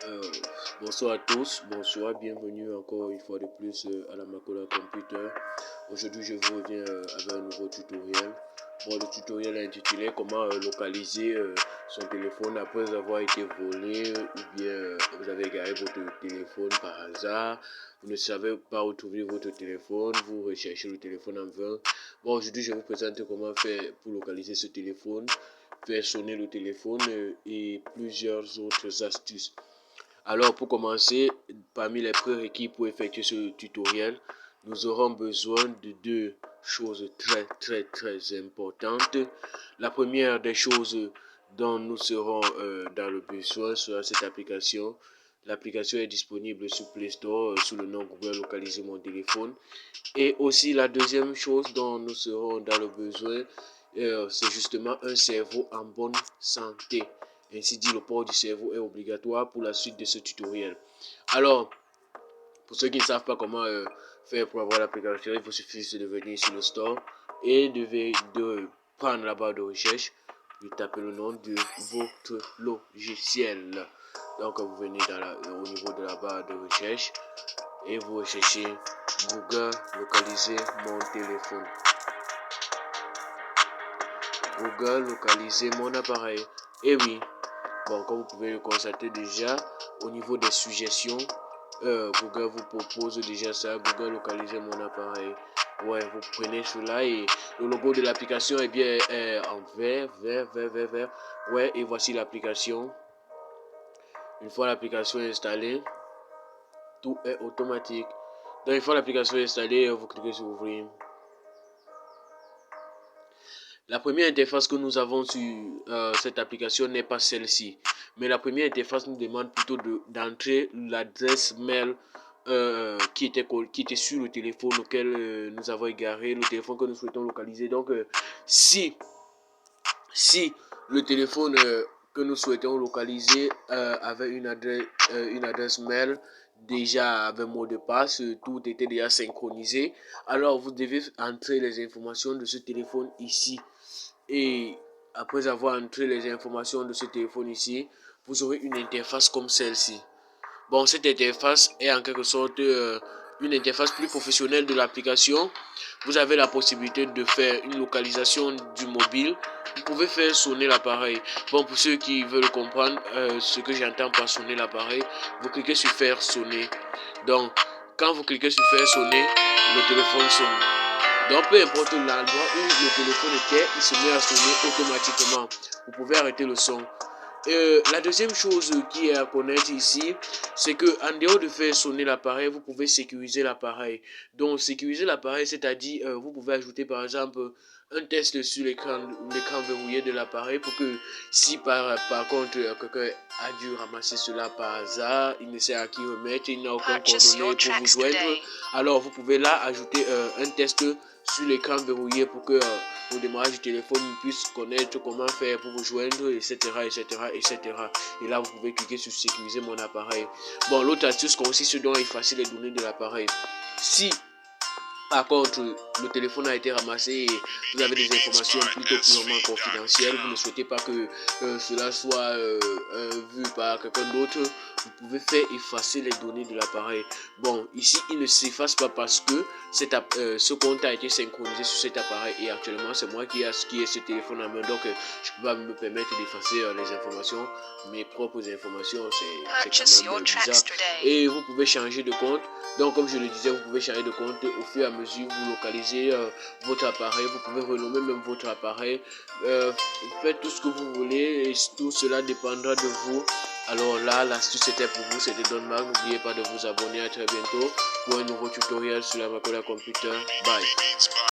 Euh, Bonsoir à tous, bonsoir, bienvenue encore une fois de plus à la Macola Computer. Aujourd'hui je vous reviens avec un nouveau tutoriel. Le tutoriel est intitulé comment localiser son téléphone après avoir été volé ou bien vous avez garé votre téléphone par hasard. Vous ne savez pas où trouver votre téléphone, vous recherchez le téléphone en vain. Aujourd'hui je vais vous présenter comment faire pour localiser ce téléphone, faire sonner le téléphone et plusieurs autres astuces. Alors pour commencer, parmi les prérequis pour effectuer ce tutoriel, nous aurons besoin de deux choses très importantes. La première des choses dont nous serons dans le besoin sera cette application. L'application est disponible sur Play Store sous le nom Google Localiser mon téléphone. Et aussi la deuxième chose dont nous serons dans le besoin, c'est justement un cerveau en bonne santé. Ainsi dit, le port du cerveau est obligatoire pour la suite de ce tutoriel. Alors, pour ceux qui ne savent pas comment faire pour avoir l'application, il vous suffit de venir sur le store et de prendre la barre de recherche, de taper le nom de votre logiciel. Donc, vous venez au niveau de la barre de recherche et vous recherchez Google Localiser mon téléphone. Google Localiser mon appareil. Et oui. Bon, comme vous pouvez le constater déjà, au niveau des suggestions, Google vous propose déjà ça, Google Localiser mon appareil. Ouais, vous prenez cela et le logo de l'application est bien en vert. Ouais, et voici l'application. Une fois l'application installée, tout est automatique. Donc, une fois l'application installée, vous cliquez sur ouvrir. La première interface que nous avons sur cette application n'est pas celle-ci. Mais la première interface nous demande plutôt d'entrer l'adresse mail qui était sur le téléphone auquel nous avons égaré, le téléphone que nous souhaitons localiser. Donc, si le téléphone que nous souhaitons localiser avait une adresse mail déjà avec mot de passe, tout était déjà synchronisé, alors vous devez entrer les informations de ce téléphone ici. Et après avoir entré les informations de ce téléphone ici, vous aurez une interface comme celle-ci. Bon, cette interface est en quelque sorte une interface plus professionnelle de l'application. Vous avez la possibilité de faire une localisation du mobile. Vous pouvez faire sonner l'appareil. Bon, pour ceux qui veulent comprendre ce que j'entends par sonner l'appareil, vous cliquez sur faire sonner. Donc, quand vous cliquez sur faire sonner, le téléphone sonne. Donc, peu importe l'endroit où le téléphone était, il se met à sonner automatiquement. Vous pouvez arrêter le son. La deuxième chose qui est à connaître ici, c'est que en dehors de faire sonner l'appareil, vous pouvez sécuriser l'appareil. Donc, sécuriser l'appareil, c'est-à-dire, vous pouvez ajouter par exemple un test sur l'écran verrouillé de l'appareil pour que si par contre quelqu'un a dû ramasser cela par hasard, il ne sait à qui remettre, il n'a aucun coordonnée pour vous joindre, alors vous pouvez là ajouter un test sur l'écran verrouillé pour que au démarrage du téléphone puisse connaître comment faire pour vous joindre, etc. Et là vous pouvez cliquer sur sécuriser mon appareil. Bon, l'autre astuce consiste donc à effacer les données de l'appareil. Si par contre le téléphone a été ramassé et vous avez des informations plutôt purement confidentielles, vous ne souhaitez pas que cela soit vu par quelqu'un d'autre, vous pouvez faire effacer les données de l'appareil. Bon, ici il ne s'efface pas parce que ce compte a été synchronisé sur cet appareil et actuellement c'est moi qui ai ce téléphone en main, donc je ne peux pas me permettre d'effacer les informations, mes propres informations, c'est quand même bizarre. Et vous pouvez changer de compte. Donc comme je le disais, vous pouvez changer de compte au fur et à mesure vous localisez votre appareil. Vous pouvez renommer même votre appareil. Faites tout ce que vous voulez et tout cela dépendra de vous. Alors là, l'astuce c'était pour vous, c'était Don Mark. N'oubliez pas de vous abonner. À très bientôt pour un nouveau tutoriel sur la Macola Computer. Bye.